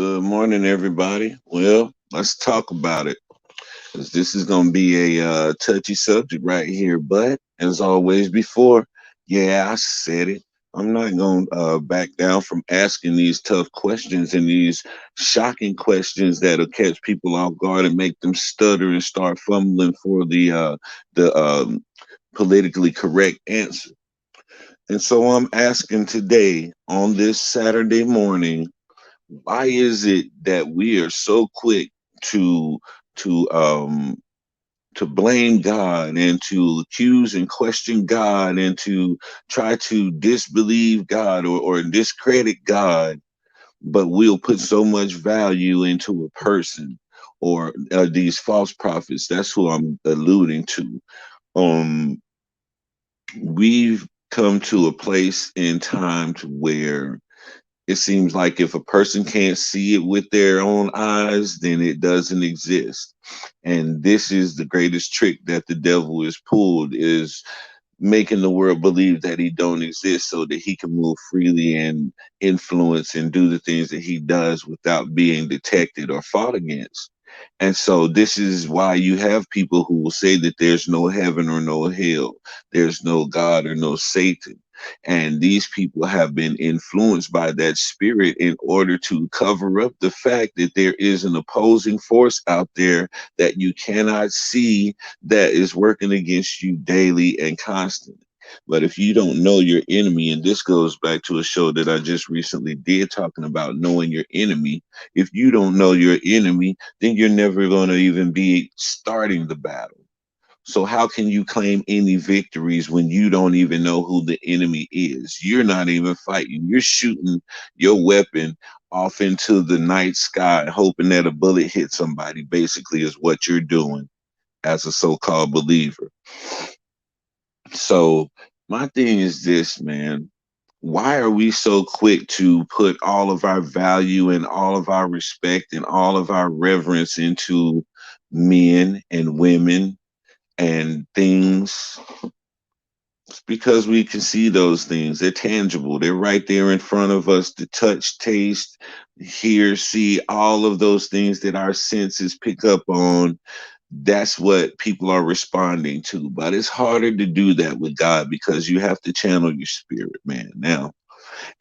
Good morning, everybody. Well, let's talk about it, 'cause this is going to be a touchy subject right here. But as always before, yeah, I said it. I'm not going to back down from asking these tough questions and these shocking questions that'll catch people off guard and make them stutter and start fumbling for the politically correct answer. And so I'm asking today on this Saturday morning, why is it that we are so quick to to um to blame God and to accuse and question God and to try to disbelieve God or discredit God, but we'll put so much value into a person or these false prophets? That's who I'm alluding to. Um, we've come to a place in time to where it seems like if a person can't see it with their own eyes, then it doesn't exist. And this is the greatest trick that the devil is pulled, is making the world believe that he don't exist so that he can move freely and influence and do the things that he does without being detected or fought against. And so this is why you have people who will say that there's no heaven or no hell, there's no God or no Satan. And these people have been influenced by that spirit in order to cover up the fact that there is an opposing force out there that you cannot see, that is working against you daily and constantly. But if you don't know your enemy, and this goes back to a show that I just recently did talking about knowing your enemy, if you don't know your enemy, then you're never going to even be starting the battle. So how can you claim any victories when you don't even know who the enemy is? You're not even fighting. You're shooting your weapon off into the night sky, hoping that a bullet hits somebody, basically, is what you're doing as a so-called believer. So my thing is this, man. Why are we so quick to put all of our value and all of our respect and all of our reverence into men and women and things? It's because we can see those things. They're tangible. They're right there in front of us to touch, taste, hear, see, all of those things that our senses pick up on. That's what people are responding to. But it's harder to do that with God because you have to channel your spirit, man. Now,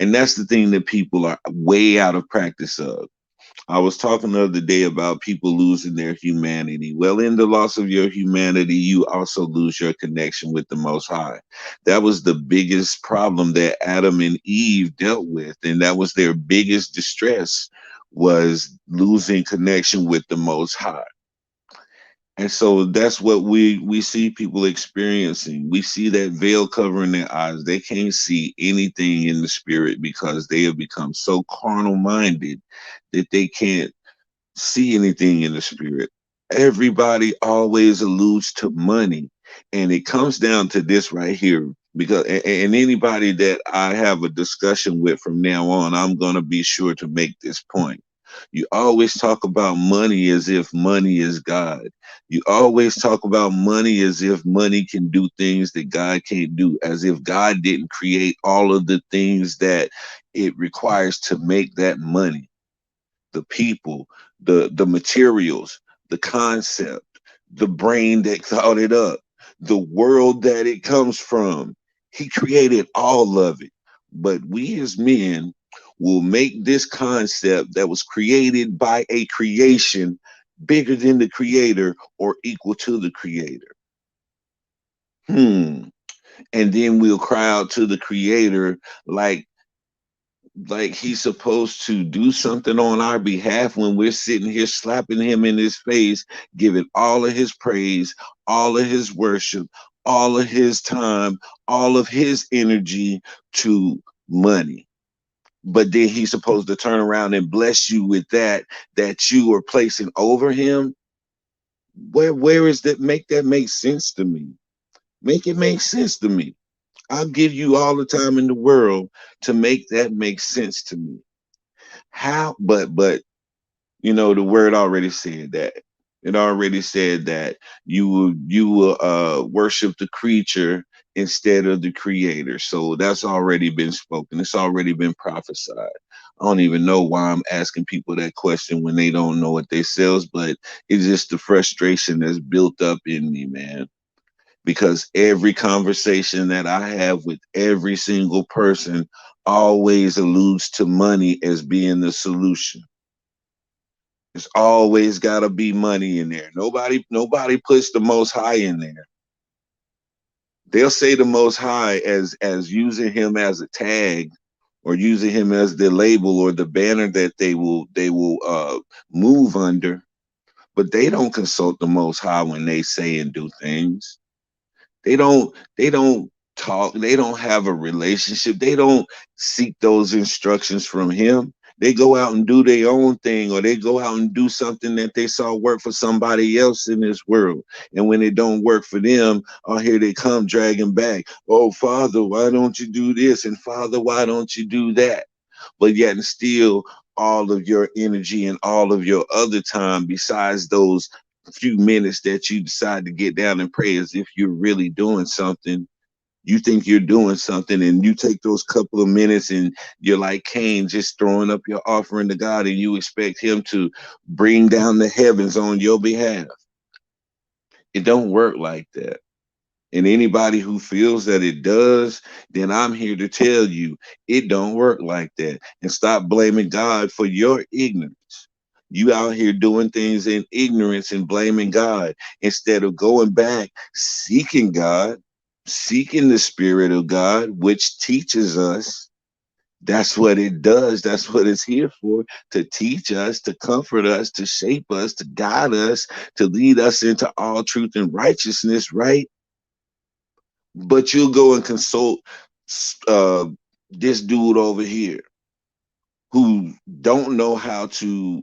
and that's the thing that people are way out of practice of. I was talking the other day about people losing their humanity. Well, in the loss of your humanity, you also lose your connection with the Most High. That was the biggest problem that Adam and Eve dealt with, and that was their biggest distress, was losing connection with the Most High. And so that's what we see people experiencing. We see that veil covering their eyes. They can't see anything in the spirit because they have become so carnal minded that they can't see anything in the spirit. Everybody always alludes to money. And it comes down to this right here. Because and anybody that I have a discussion with from now on, I'm gonna be sure to make this point. You always talk about money as if money is God. You always talk about money as if money can do things that God can't do, as if God didn't create all of the things that it requires to make that money, the people, the materials, the concept, the brain that thought it up, the world that it comes from. He created all of it. But we as men will make this concept that was created by a creation bigger than the creator or equal to the creator. Hmm. And then we'll cry out to the creator like he's supposed to do something on our behalf when we're sitting here slapping him in his face, giving all of his praise, all of his worship, all of his time, all of his energy to money. But then he's supposed to turn around and bless you with that you are placing over him. Where is that? Make that make sense to me. Make it make sense to me. I'll give you all the time in the world to make that make sense to me. How? But the word already said that. It already said that you will worship the creature instead of the creator. So that's already been spoken. It's already been prophesied. I don't even know why I'm asking people that question when they don't know what they sells, but it's just the frustration that's built up in me, man. Because every conversation that I have with every single person always alludes to money as being the solution. There's always got to be money in there. Nobody puts the most high in there. They'll say the most high as using him as a tag or using him as the label or the banner that they will move under, but they don't consult the most high when they say and do things. They don't talk, they don't have a relationship, they don't seek those instructions from him. They go out and do their own thing, or they go out and do something that they saw work for somebody else in this world. And when it don't work for them, oh, here they come dragging back. Oh, Father, why don't you do this? And Father, why don't you do that? But yet and still, all of your energy and all of your other time, besides those few minutes that you decide to get down and pray, as if you're really doing something. You think you're doing something, and you take those couple of minutes and you're like Cain, just throwing up your offering to God, and you expect him to bring down the heavens on your behalf. It don't work like that. And anybody who feels that it does, then I'm here to tell you it don't work like that. And stop blaming God for your ignorance. You out here doing things in ignorance and blaming God instead of going back, seeking God, seeking the Spirit of God, which teaches us. That's what it does. That's what it's here for, to teach us, to comfort us, to shape us, to guide us, to lead us into all truth and righteousness, right? But you'll go and consult uh, this dude over here who don't know how to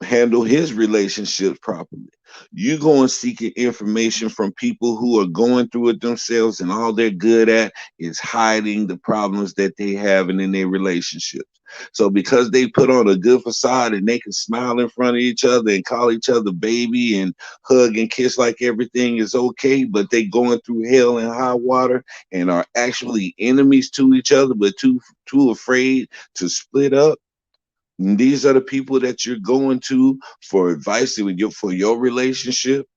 handle his relationships properly. You go and seeking information from people who are going through it themselves, and all they're good at is hiding the problems that they have in their relationships. So because they put on a good facade and they can smile in front of each other and call each other baby and hug and kiss like everything is okay, but they going through hell and high water and are actually enemies to each other, but too afraid to split up. These are the people that you're going to for advice for your relationship.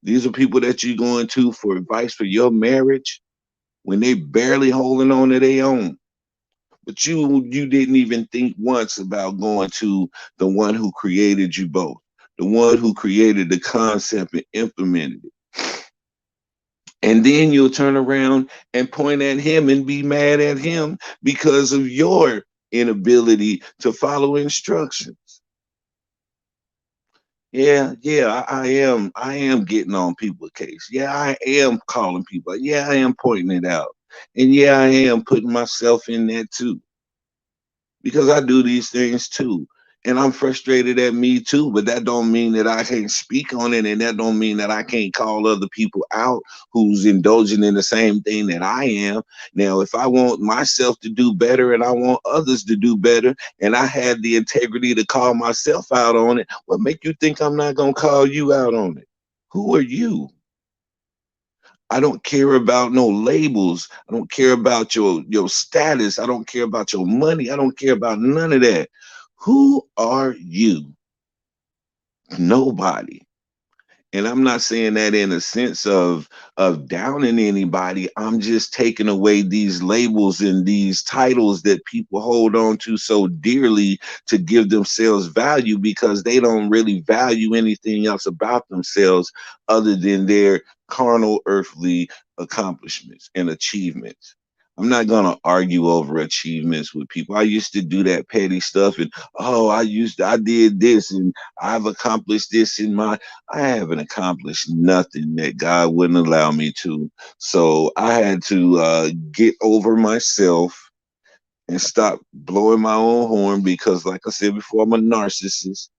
These are people that you're going to for advice for your marriage when they barely holding on to their own. But you didn't even think once about going to the one who created you both, the one who created the concept and implemented it. And then you'll turn around and point at him and be mad at him because of your inability to follow instructions. Yeah, I am getting on people's case. Yeah, I am calling people. Yeah, I am pointing it out. And yeah, I am putting myself in that too. Because I do these things too. And I'm frustrated at me too, but that don't mean that I can't speak on it, and that don't mean that I can't call other people out who's indulging in the same thing that I am. Now, if I want myself to do better and I want others to do better, and I had the integrity to call myself out on it, what make you think I'm not gonna call you out on it? Who are you? I don't care about no labels. I don't care about your status. I don't care about your money. I don't care about none of that. Who are you? Nobody. And I'm not saying that in a sense of downing anybody. I'm just taking away these labels and these titles that people hold on to so dearly to give themselves value, because they don't really value anything else about themselves other than their carnal earthly accomplishments and achievements. I'm not gonna argue over achievements with people. I used to do that petty stuff, and oh, I did this and I've accomplished this in my I haven't accomplished nothing that God wouldn't allow me to. So I had to get over myself and stop blowing my own horn, because, like I said before, I'm a narcissist.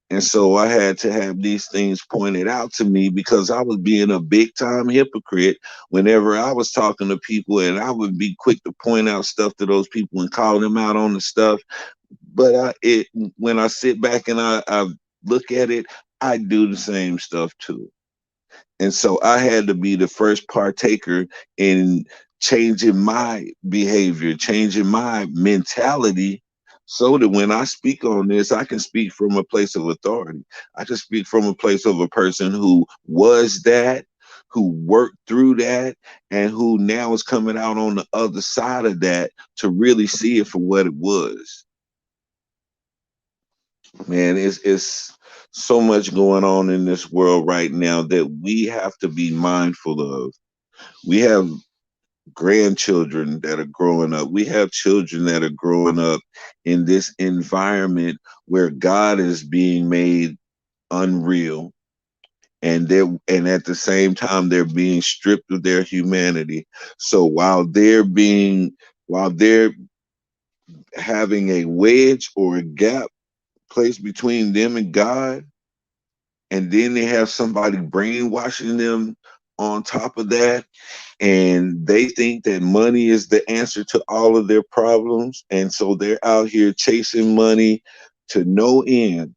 And so I had to have these things pointed out to me, because I was being a big time hypocrite whenever I was talking to people, and I would be quick to point out stuff to those people and call them out on the stuff. But when I sit back and I look at it, I do the same stuff too. And so I had to be the first partaker in changing my behavior, changing my mentality, so that when I speak on this, I can speak from a place of authority. I can speak from a place of a person who was that, who worked through that, and who now is coming out on the other side of that to really see it for what it was. Man, it's so much going on in this world right now that we have to be mindful of. We have grandchildren that are growing up. We have children that are growing up in this environment where God is being made unreal, and at the same time they're being stripped of their humanity. So while they're having a wedge or a gap placed between them and God, and then they have somebody brainwashing them on top of that, and they think that money is the answer to all of their problems, and so they're out here chasing money to no end,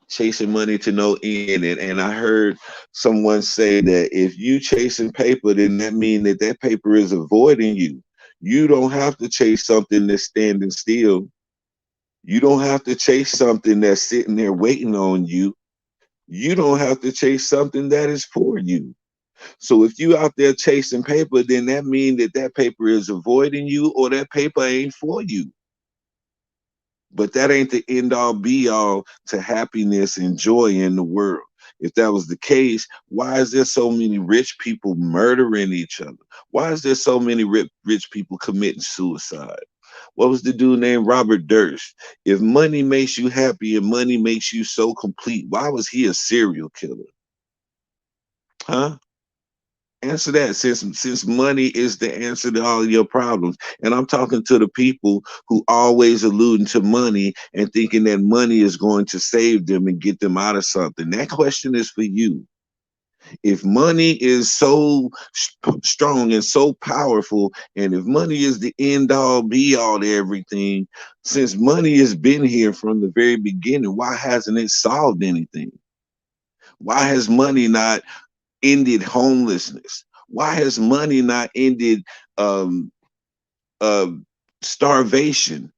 chasing money to no end. And I heard someone say that if you chasing paper, then that means that that paper is avoiding you. You don't have to chase something that's standing still. You don't have to chase something that's sitting there waiting on you. You don't have to chase something that is for you. So if you out there chasing paper, then that means that that paper is avoiding you, or that paper ain't for you. But that ain't the end all be all to happiness and joy in the world. If that was the case, why is there so many rich people murdering each other? Why is there so many rich people committing suicide? What was the dude named Robert Durst? If money makes you happy and money makes you so complete, why was he a serial killer? Huh? Answer that, since money is the answer to all of your problems. And I'm talking to the people who always alluding to money and thinking that money is going to save them and get them out of something. That question is for you. If money is so strong and so powerful, and if money is the end all be all to everything, since money has been here from the very beginning, why hasn't it solved anything? Why has money not ended homelessness? Why has money not ended um, uh, starvation?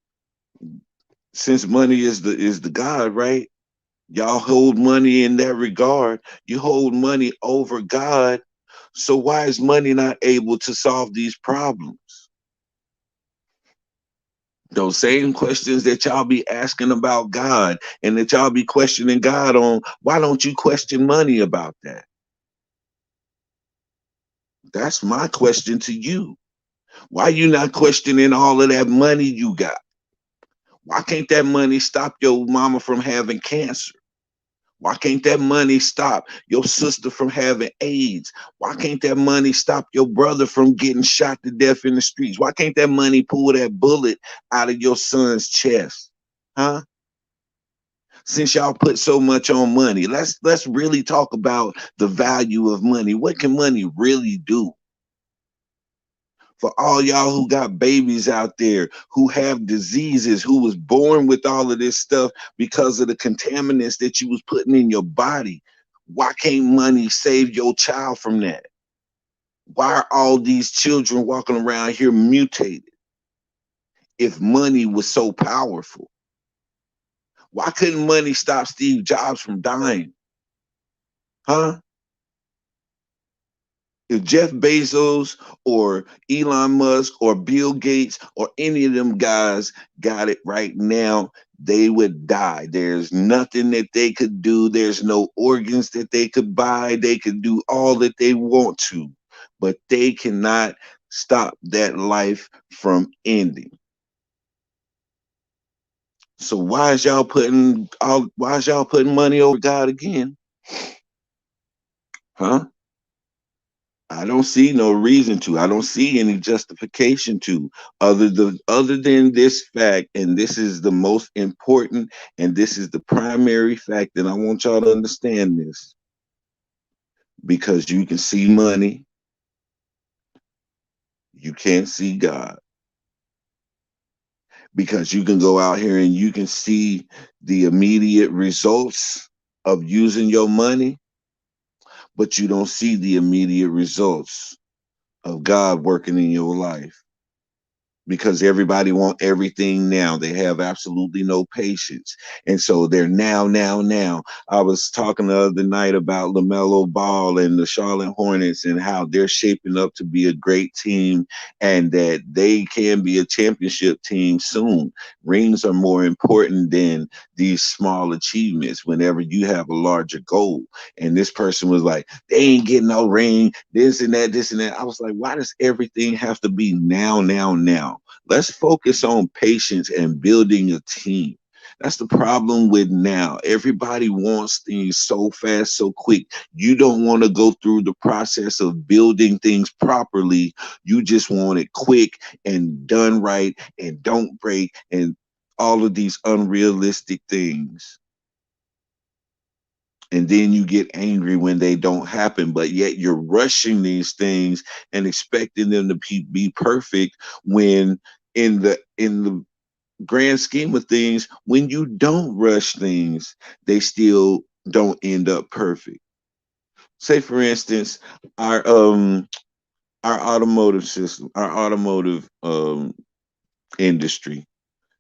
Since money is the God, right? Y'all hold money in that regard. You hold money over God. So why is money not able to solve these problems? Those same questions that y'all be asking about God and that y'all be questioning God on, why don't you question money about that? That's my question to you. Why you not questioning all of that money you got? Why can't that money stop your mama from having cancer? Why can't that money stop your sister from having AIDS? Why can't that money stop your brother from getting shot to death in the streets? Why can't that money pull that bullet out of your son's chest? Huh? Since y'all put so much on money, let's really talk about the value of money. What can money really do? For all y'all who got babies out there who have diseases, who was born with all of this stuff because of the contaminants that you was putting in your body, why can't money save your child from that? Why are all these children walking around here mutated if money was so powerful? Why couldn't money stop Steve Jobs from dying? Huh? If Jeff Bezos or Elon Musk or Bill Gates or any of them guys got it right now, they would die. There's nothing that they could do. There's no organs that they could buy. They could do all that they want to, but they cannot stop that life from ending. So why is y'all putting money over God again? Huh? I don't see no reason to. I don't see any justification to, other than this fact, and this is the most important, and this is the primary fact, and I want y'all to understand this. Because you can see money, you can't see God. Because you can go out here and you can see the immediate results of using your money, but you don't see the immediate results of God working in your life. because everybody want everything now. They have absolutely no patience. And so they're now. I was talking the other night about LaMelo Ball and the Charlotte Hornets and how they're shaping up to be a great team and that they can be a championship team soon. Rings are more important than these small achievements whenever you have a larger goal. And this person was like, they ain't getting no ring, this and that, this and that. I was like, why does everything have to be now? Let's focus on patience and building a team. That's the problem with now. Everybody wants things so fast, so quick. You don't want to go through the process of building things properly. You just want it quick and done right and don't break and all of these unrealistic things. And then you get angry when they don't happen, but yet you're rushing these things and expecting them to be perfect when in the grand scheme of things, when you don't rush things, they still don't end up perfect. Say for instance, our um our automotive system, our automotive industry.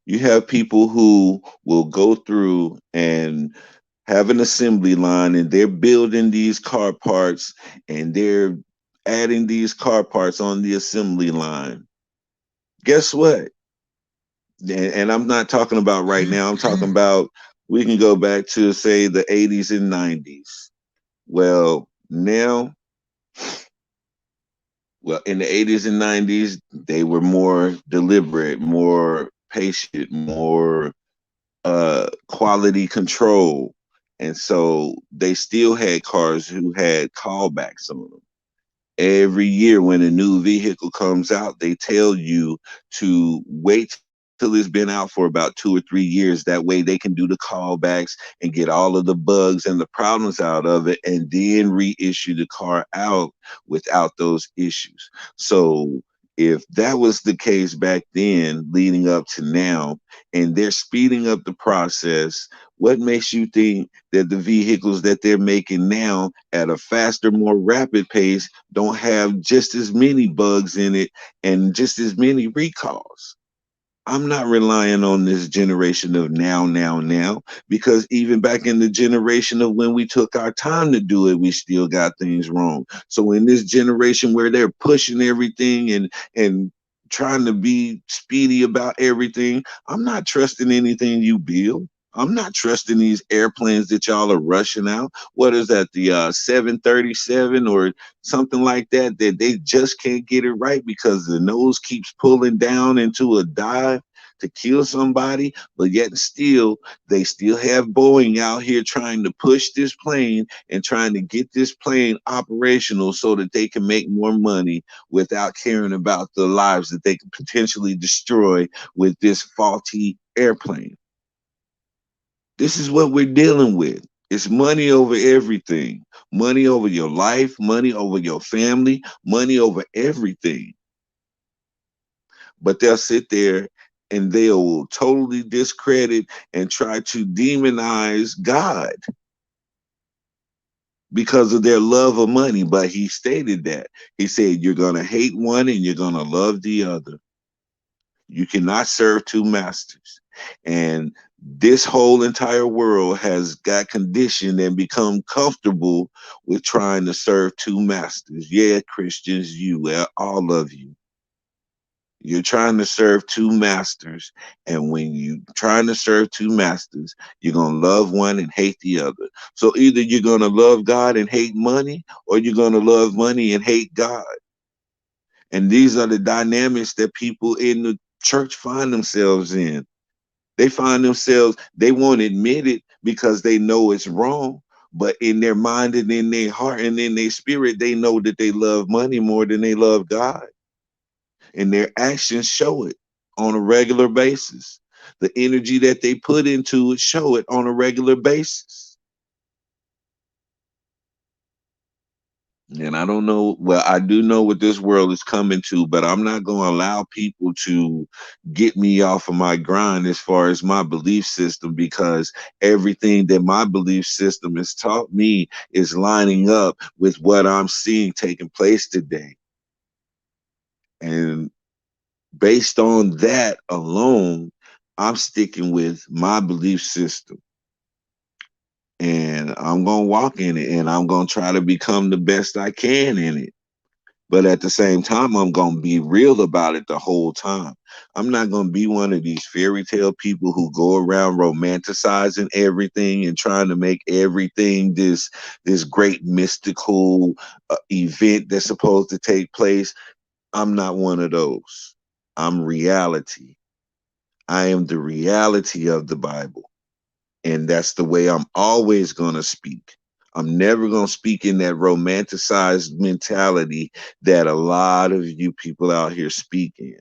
You have people who will go through and have an assembly line and they're building these car parts and they're adding these car parts on the assembly line. Guess what? And I'm not talking about right now. I'm talking about we can go back to say the 80s and 90s. Well, now, well, in the 80s and 90s, they were more deliberate, more patient, more quality control. And so they still had cars who had callbacks on them. Every year when a new vehicle comes out, they tell you to wait till it's been out for about 2 or 3 years. That way they can do the callbacks and get all of the bugs and the problems out of it and then reissue the car out without those issues. So if that was the case back then leading up to now and they're speeding up the process, what makes you think that the vehicles that they're making now at a faster, more rapid pace don't have just as many bugs in it and just as many recalls? I'm not relying on this generation of now, because even back in the generation of when we took our time to do it, we still got things wrong. So in this generation where they're pushing everything and trying to be speedy about everything, I'm not trusting anything you build. I'm not trusting these airplanes that y'all are rushing out. What is that, the 737 or something like that, that they just can't get it right because the nose keeps pulling down into a dive to kill somebody, but yet still they still have Boeing out here trying to push this plane and trying to get this plane operational so that they can make more money without caring about the lives that they could potentially destroy with this faulty airplane. This is what we're dealing with. It's money over everything. Money over your life, money over your family, money over everything. But they'll sit there and they'll totally discredit and try to demonize God because of their love of money. But he stated that. He said, you're going to hate one and you're going to love the other. You cannot serve two masters. And this whole entire world has got conditioned and become comfortable with trying to serve two masters. Yeah, Christians, you, all of you. You're trying to serve two masters. And when you are trying to serve two masters, you're going to love one and hate the other. So either you're going to love God and hate money, or you're going to love money and hate God. And these are the dynamics that people in the church find themselves in. They find themselves, they won't admit it because they know it's wrong. But in their mind and in their heart and in their spirit, they know that they love money more than they love God. And their actions show it on a regular basis. The energy that they put into it show it on a regular basis. And I don't know, well, I do know what this world is coming to, but I'm not going to allow people to get me off of my grind as far as my belief system, because everything that my belief system has taught me is lining up with what I'm seeing taking place today. And Based on that alone, I'm sticking with my belief system, and I'm going to walk in it, and I'm going to try to become the best I can in it. But at the same time, I'm going to be real about it the whole time. I'm not going to be one of these fairy tale people who go around romanticizing everything and trying to make everything this great mystical event that's supposed to take place. I'm not one of those. I'm reality. I am the reality of the Bible. And that's the way I'm always going to speak. I'm never going to speak in that romanticized mentality that a lot of you people out here speak in.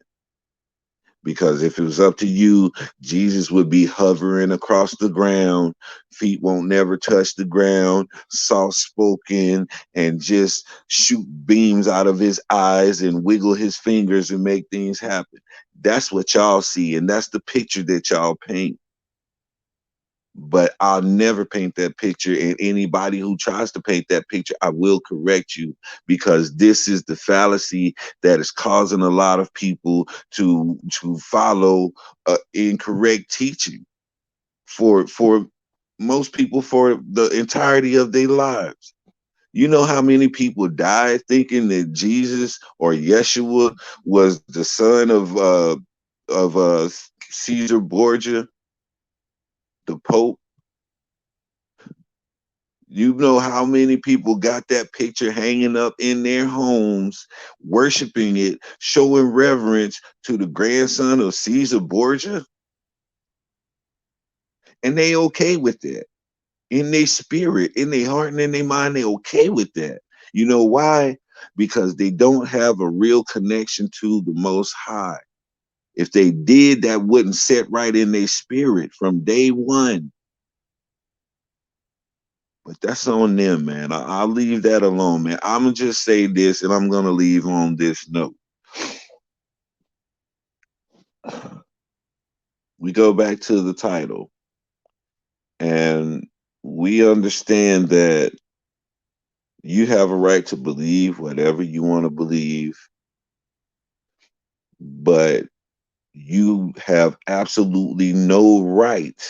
Because if it was up to you, Jesus would be hovering across the ground, feet won't never touch the ground, soft spoken, and just shoot beams out of his eyes and wiggle his fingers and make things happen. That's what y'all see, and that's the picture that y'all paint. But I'll never paint that picture. And anybody who tries to paint that picture, I will correct you, because this is the fallacy that is causing a lot of people to follow incorrect teaching for most people for the entirety of their lives. You know how many people died thinking that Jesus or Yeshua was the son of Caesar Borgia, the Pope? You know how many people got that picture hanging up in their homes, worshiping it, showing reverence to the grandson of Caesar Borgia? And they okay with that. In their spirit, in their heart, and in their mind, they okay with that. You know why? Because they don't have a real connection to the Most High. If they did, that wouldn't set right in their spirit from day one. But that's on them, man. I'll leave that alone, man. I'm going to just say this, and I'm going to leave on this note. We go back to the title, and we understand that you have a right to believe whatever you want to believe, but you have absolutely no right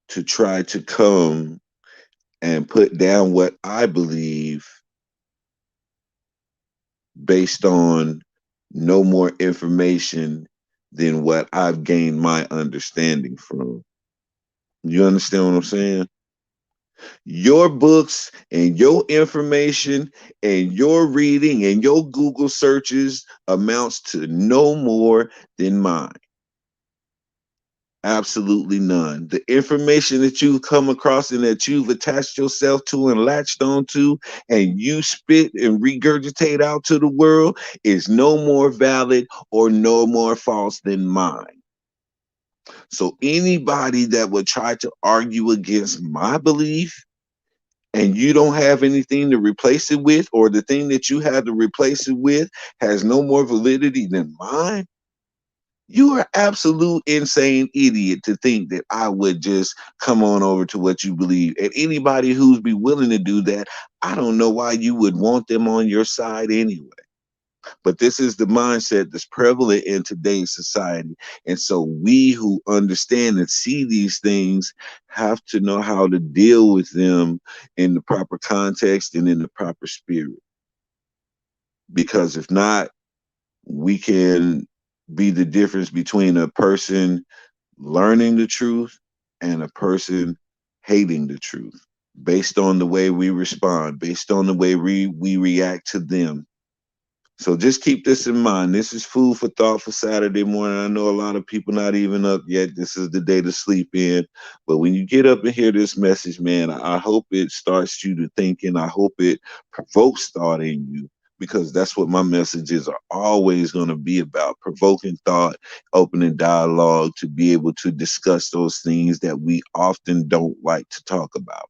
to try to come and put down what I believe based on no more information than what I've gained my understanding from. You understand what I'm saying? Your books and your information and your reading and your Google searches amounts to no more than mine. Absolutely none. The information that you've come across and that you've attached yourself to and latched onto and you spit and regurgitate out to the world is no more valid or no more false than mine. So anybody that would try to argue against my belief and you don't have anything to replace it with, or the thing that you had to replace it with has no more validity than mine, you are absolute insane idiot to think that I would just come on over to what you believe. And anybody who's be willing to do that, I don't know why you would want them on your side anyway. But this is the mindset that's prevalent in today's society. And so we who understand and see these things have to know how to deal with them in the proper context and in the proper spirit. Because if not, we can be the difference between a person learning the truth and a person hating the truth based on the way we respond, based on the way we react to them. So just keep this in mind. This is food for thought for Saturday morning. I know a lot of people not even up yet. This is the day to sleep in. But when you get up and hear this message, man, I hope it starts you to thinking. I hope it provokes thought in you, because that's what my messages are always going to be about: provoking thought, opening dialogue, to be able to discuss those things that we often don't like to talk about.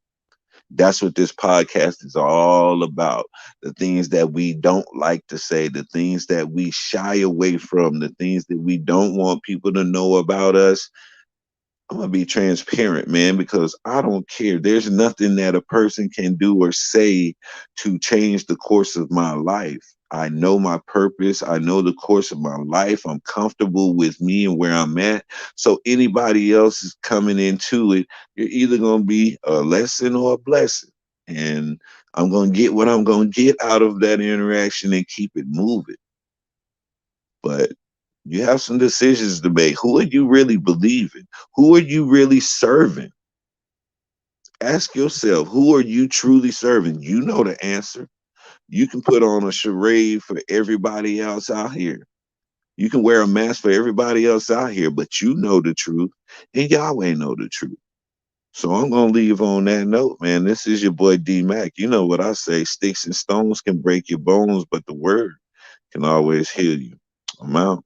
That's what this podcast is all about. The things that we don't like to say, the things that we shy away from, the things that we don't want people to know about us. I'm going to be transparent, man, because I don't care. There's nothing that a person can do or say to change the course of my life. I know my purpose. I know the course of my life. I'm comfortable with me and where I'm at. So anybody else is coming into it, you're either going to be a lesson or a blessing. And I'm going to get what I'm going to get out of that interaction and keep it moving. But you have some decisions to make. Who are you really believing? Who are you really serving? Ask yourself, who are you truly serving? You know the answer. You can put on a charade for everybody else out here. You can wear a mask for everybody else out here, but you know the truth, and Yahweh know the truth. So I'm gonna leave on that note, man. This is your boy D Mac. You know what I say: sticks and stones can break your bones, but the word can always heal you. I'm out.